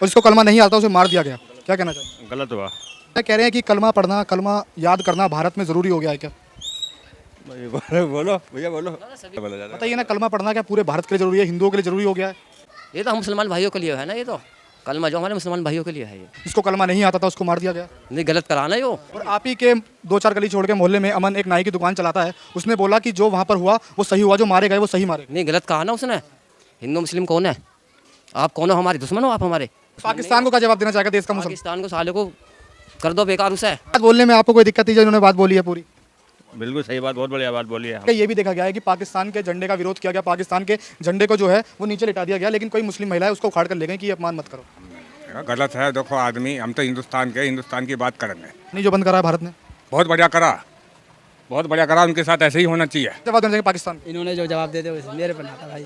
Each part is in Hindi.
और जिसको कलमा नहीं आता उसे मार दिया गया। क्या कहना चाहिए? गलत हुआ। कह रहे हैं कि कलमा पढ़ना, कलमा याद करना भारत में ज़रूरी हो गया है क्या? भाई बोलो बोलो भैया बोलो। बोला जा रहा बताइए ना, कलमा पढ़ना क्या पूरे भारत के लिए ज़रूरी है, हिंदुओं के लिए ज़रूरी हो गया है? ये तो हम मुसलमान भाइयों के लिए है ना, ये तो कलमा जो हमारे मुसलमान भाइयों के लिए है, ये जिसको कलमा नहीं आता था उसको मार दिया गया। नहीं गलत कराना यो। और आप ही के 2-4 गली छोड़ के मोहल्ले में अमन एक नाई की दुकान चलाता है, उसने बोला कि जो वहाँ पर हुआ वो सही हुआ, जो मारे गए वो सही मारे गए। नहीं गलत कहा ना उसने। हिंदू मुस्लिम कौन है? आप कौन हो? हमारे दुश्मन हो आप हमारे? पाकिस्तान को क्या जवाब देना चाहेगा देश का मुसलमान? पाकिस्तान को साले को कर दो बेकार उसे। बात बोलने में आपको कोई दिक्कत नहीं, जो इन्होंने बात बोली है पूरी? बिल्कुल सही बात, बहुत बढ़िया बात बोली है। ये भी देखा गया है कि पाकिस्तान के झंडे का विरोध किया गया, पाकिस्तान के झंडे को जो है वो नीचे लिटा दिया गया, लेकिन कोई मुस्लिम महिला है उसको उखाड़ कर ले गई कि ये अपमान मत करो। गलत है। देखो आदमी, हम तो हिंदुस्तान के, हिंदुस्तान की बात करेंगे। नहीं, जो बंद करा है भारत ने, बहुत बढ़िया करा, बहुत बढ़िया करा। उनके साथ ऐसे ही होना चाहिए। जवाब देना चाहिए पाकिस्तान को। इन्होंने जो जवाब देते वैसे मेरे पर आता भाई।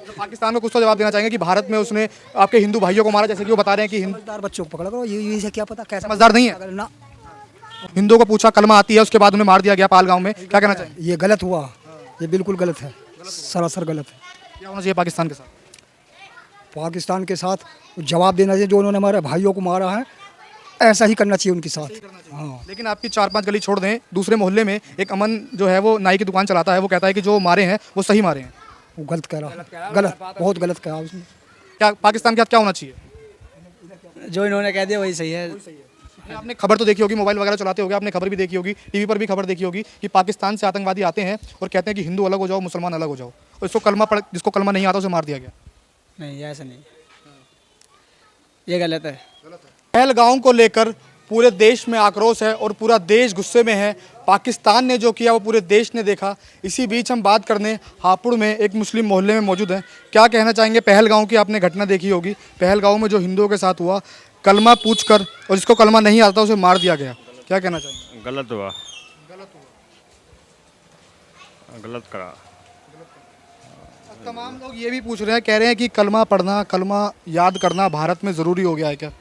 तो पाकिस्तान को कुछ तो जवाब देना चाहेंगे कि भारत में उसने आपके हिंदू भाइयों को मारा, जैसे कि वो बता रहे हैं कि समझदार बच्चों को पकड़ा करो, ये से क्या पता कैसा समझदार नहीं है। अगर ना हिंदुओं को पूछा कलमा आती है, उसके बाद उन्हें मार दिया गया पाल गांव में। क्या कहना चाहिए? ये गलत हुआ, ये बिल्कुल गलत है, सरासर गलत है। क्या होना चाहिए पाकिस्तान के साथ? पाकिस्तान के साथ जवाब देना चाहिए, जो उन्होंने हमारे भाइयों को मारा है ऐसा ही करना चाहिए उनके साथ। हाँ, लेकिन आपकी 4-5 गली छोड़ दें, दूसरे मोहल्ले में एक अमन जो है वो नाई की दुकान चलाता है, वो कहता है कि जो मारे हैं वो सही मारे हैं। वो गलत कह रहा, गलत, बहुत गलत कहा उसने। क्या पाकिस्तान के साथ क्या होना चाहिए? जो इन्होंने कह दिया वही सही है। आपने खबर तो देखी होगी, मोबाइल वगैरह चलाते होगे, आपने खबर भी देखी होगी, टीवी पर भी खबर देखी होगी कि पाकिस्तान से आतंकवादी आते हैं और कहते हैं कि हिंदू अलग हो जाओ, मुसलमान अलग हो जाओ, और जिसको कलमा नहीं आता उसे मार दिया गया। नहीं ऐसा नहीं, ये गलत है। पहलगाम को लेकर पूरे देश में आक्रोश है और पूरा देश गुस्से में है। पाकिस्तान ने जो किया वो पूरे देश ने देखा। इसी बीच हम बात करने हापुड़ में एक मुस्लिम मोहल्ले में मौजूद हैं। क्या कहना चाहेंगे? पहलगाम की आपने घटना देखी होगी, पहलगाम में जो हिंदुओं के साथ हुआ, कलमा पूछकर और जिसको कलमा नहीं आता उसे मार दिया गया। क्या कहना चाहेंगे? गलत हुआ। गलत करा। तमाम लोग ये भी पूछ रहे हैं, कह रहे हैं कि कलमा पढ़ना, कलमा याद करना भारत में ज़रूरी हो गया है क्या?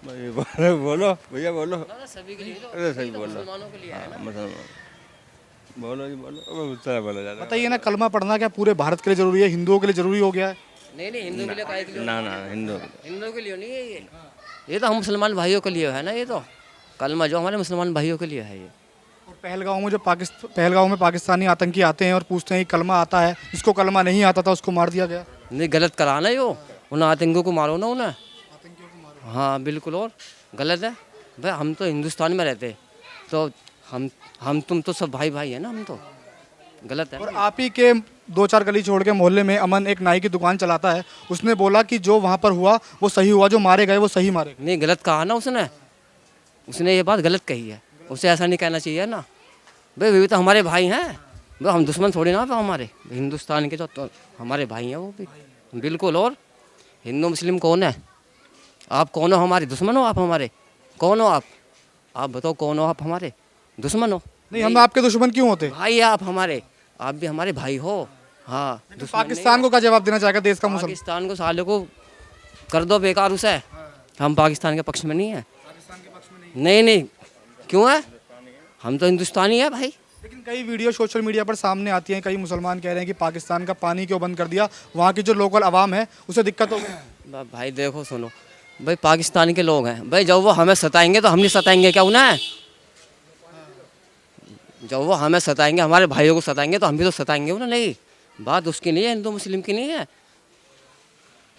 भाई बोलो बोलो भैया बोलो। सभी के लिए तो, अरे सही बोलो। मुसलमानों के लिए है ना। मुसलमान बोलो जी बोलो, मुझसे बोला जा रहा बताइए ना, कलमा पढ़ना क्या पूरे भारत के लिए ज़रूरी है, हिंदुओं के लिए ज़रूरी हो गया है? नहीं नहीं हिंदू के लिए काहे के लिए? है। ना ना हिंदू। हिंदू के लिए नहीं है ये तो हम मुसलमान भाइयों के लिए है ना, ये तो कलमा जो हमारे मुसलमान भाइयों के लिए है ये। और पहलगाम में जो पहलगाम में पाकिस्तानी आतंकी आते हैं और पूछते हैं कि कलमा आता है, जिसको कलमा नहीं आता था उसको मार दिया गया। नहीं गलत कराना यो, उन आतंकियों को मारो ना उन्हें। हाँ बिल्कुल, और गलत है भाई। हम तो हिंदुस्तान में रहते तो हम तुम तो सब भाई भाई है ना, हम तो गलत है। और आप ही के 2-4 गली छोड़ के मोहल्ले में अमन एक नाई की दुकान चलाता है, उसने बोला कि जो वहाँ पर हुआ वो सही हुआ, जो मारे गए वो सही मारे गए। नहीं गलत कहा ना उसने ये बात गलत कही है। उसे ऐसा नहीं कहना चाहिए ना भाई, वे तो हमारे भाई हैं भाई, हम दुश्मन थोड़ी ना हमारे हिंदुस्तान के तो हमारे भाई हैं वो भी बिल्कुल। और हिंदू मुस्लिम कौन है? आप कौन हो? हमारे दुश्मन हो आप हमारे? कौन हो आप बताओ कौन हो? आप हमारे दुश्मन हो? नहीं, हम आपके दुश्मन क्यों होते? भाई आप हमारे, आप भी हमारे भाई हो। हाँ तो पाकिस्तान को क्या जवाब देना चाहेगा देश का मुसलमान? पाकिस्तान को साले को कर दो बेकार उसे। हम पाकिस्तान के पक्ष में नहीं है। नहीं क्यों है? हम तो हिंदुस्तानी है भाई। लेकिन कई वीडियो सोशल मीडिया पर सामने आती हैं, कई मुसलमान कह रहे हैं कि पाकिस्तान का पानी क्यों बंद कर दिया, वहाँ की जो लोकल आवाम है उसे दिक्कत हो गई। भाई देखो सुनो भाई, पाकिस्तान के लोग हैं भाई, जब वो हमें सताएंगे तो हम नहीं सताएंगे क्या उन्हें? जब वो हमें सताएंगे, हमारे भाइयों को सताएंगे तो हम भी तो सताएंगे उन्हें। नहीं, बात उसकी नहीं है, हिंदू मुस्लिम की नहीं है।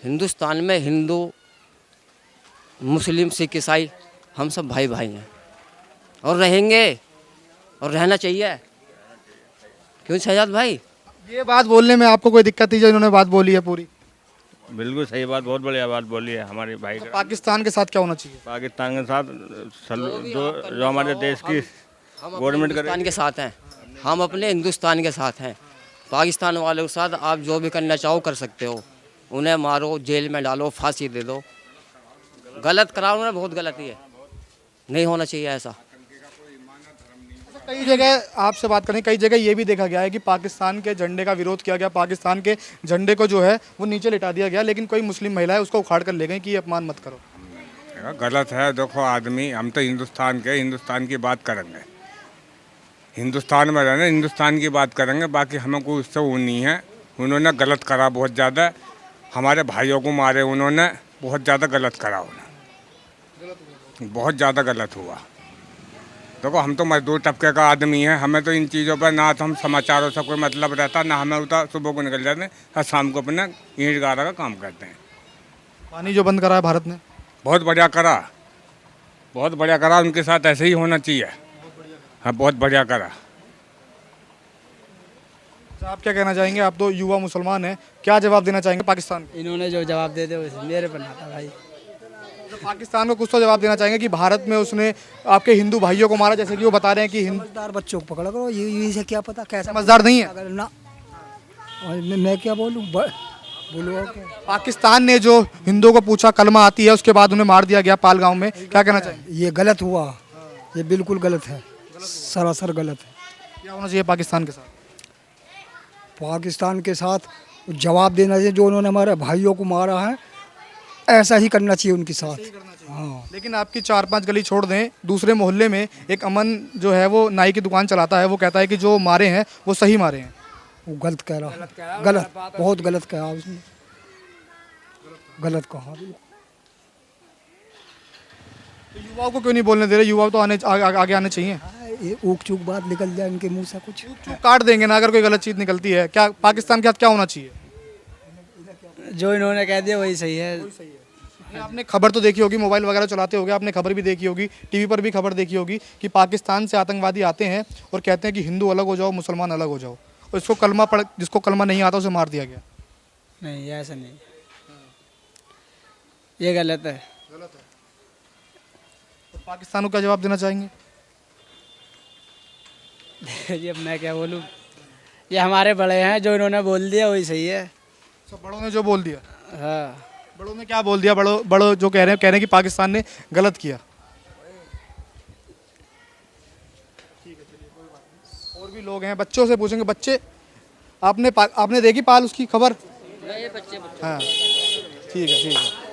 हिंदुस्तान में हिंदू मुस्लिम सिख ईसाई हम सब भाई भाई हैं और रहेंगे और रहना चाहिए। क्यों शहजाद भाई? ये बात बोलने में आपको कोई दिक्कत थी जो इन्होंने बात बोली है पूरी? बिल्कुल सही बात, बहुत बढ़िया बात बोली है हमारे भाई। तो पाकिस्तान के साथ क्या होना चाहिए? पाकिस्तान के साथ जो हमारे देश की गवर्नमेंट करे। हिंदुस्तान के साथ हैं, हम अपने हिंदुस्तान के साथ हैं। पाकिस्तान वालों के साथ आप जो भी करना चाहो कर सकते हो, उन्हें मारो, जेल में डालो, फांसी दे दो। गलत कराओ उन्हें, बहुत गलत ही है, नहीं होना चाहिए ऐसा। कई जगह आपसे बात करें, कई जगह ये भी देखा गया है कि पाकिस्तान के झंडे का विरोध किया गया, पाकिस्तान के झंडे को जो है वो नीचे लिटा दिया गया, लेकिन कोई मुस्लिम महिला है उसको उखाड़ कर ले गई कि ये अपमान मत करो। गलत है। देखो आदमी, हम तो हिंदुस्तान के, हिंदुस्तान की बात करेंगे। हिंदुस्तान में रहना, हिंदुस्तान की बात करेंगे, बाकी हमें कोई उससे वो नहीं है। उन्होंने गलत करा बहुत ज़्यादा, हमारे भाइयों को मारे उन्होंने, बहुत ज़्यादा गलत करा उन्हें, बहुत ज़्यादा गलत हुआ। देखो हम तो मजदूर तबके का आदमी है, हमें तो इन चीज़ों पर ना तो हम समाचारों से कोई मतलब रहता, ना हमें उतना सुबह को निकल जाते हैं और शाम को अपना ईंट गारा का काम करते हैं। पानी जो बंद करा है भारत ने, बहुत बढ़िया करा, बहुत बढ़िया करा, उनके साथ ऐसे ही होना चाहिए। हाँ बहुत बढ़िया करा। अच्छा, आप क्या कहना चाहेंगे? आप तो युवा मुसलमान हैं, क्या जवाब देना चाहेंगे पाकिस्तान को? इन्होंने जो जवाब दे दे वैसे मेरे पर ना था भाई। तो पाकिस्तान को कुछ तो जवाब देना चाहेंगे कि भारत में उसने आपके हिंदू भाइयों को मारा, जैसे कि वो बता रहे हैं कि हिंदू समझदार बच्चों को पकड़ा करो, ये से क्या पता कैसा समझदार नहीं है। अगर ना और मैं क्या बोलूँ बोलो और क्या? पाकिस्तान ने जो हिंदुओं को पूछा कलमा आती है, उसके बाद उन्हें मार दिया गया पालगांव में, क्या कहना चाहेंगे? ये गलत हुआ, ये बिल्कुल गलत है, सरासर गलत है। क्या होना चाहिए पाकिस्तान के साथ? पाकिस्तान के साथ जवाब देना चाहिए, जो उन्होंने हमारे भाइयों को मारा है ऐसा ही करना चाहिए उनके साथ। हाँ लेकिन आपकी 4-5 गली छोड़ दें, दूसरे मोहल्ले में एक अमन जो है वो नाई की दुकान चलाता है, वो कहता है कि जो मारे हैं वो सही मारे हैं। वो गलत कह रहा, गलत बहुत गलत कहा उसने, गलत कहा। तो युवाओं को क्यों नहीं बोलने दे रहे? युवा तो आगे आने चाहिए। ये ऊक चूक बात निकल जाए इनके मुंह से कुछ। चुप काट देंगे ना अगर कोई गलत चीज़ निकलती है। क्या पाकिस्तान के साथ क्या होना चाहिए? जो इन्होंने कह दिया वही सही है। आपने खबर तो देखी होगी, मोबाइल वगैरह चलाते होगे, आपने खबर भी देखी होगी, टीवी पर भी खबर देखी होगी कि पाकिस्तान से आतंकवादी आते हैं और कहते हैं कि हिंदू अलग हो जाओ, मुसलमान अलग हो जाओ, और इसको कलमा पढ़ जिसको कलमा नहीं आता उसे मार दिया गया। नहीं ऐसा नहीं, ये गलत है। तो पाकिस्तान को क्या जवाब देना चाहेंगे? ये अब मैं क्या बोलूँ, ये हमारे बड़े हैं, जो इन्होंने बोल दिया वही सही है। तो बड़ों ने जो बोल दिया, हाँ बड़ों ने क्या बोल दिया? बड़ों जो कह रहे हैं कि पाकिस्तान ने गलत किया। और भी लोग हैं, बच्चों से पूछेंगे। बच्चे आपने देखी पाल उसकी खबर? हाँ ठीक है।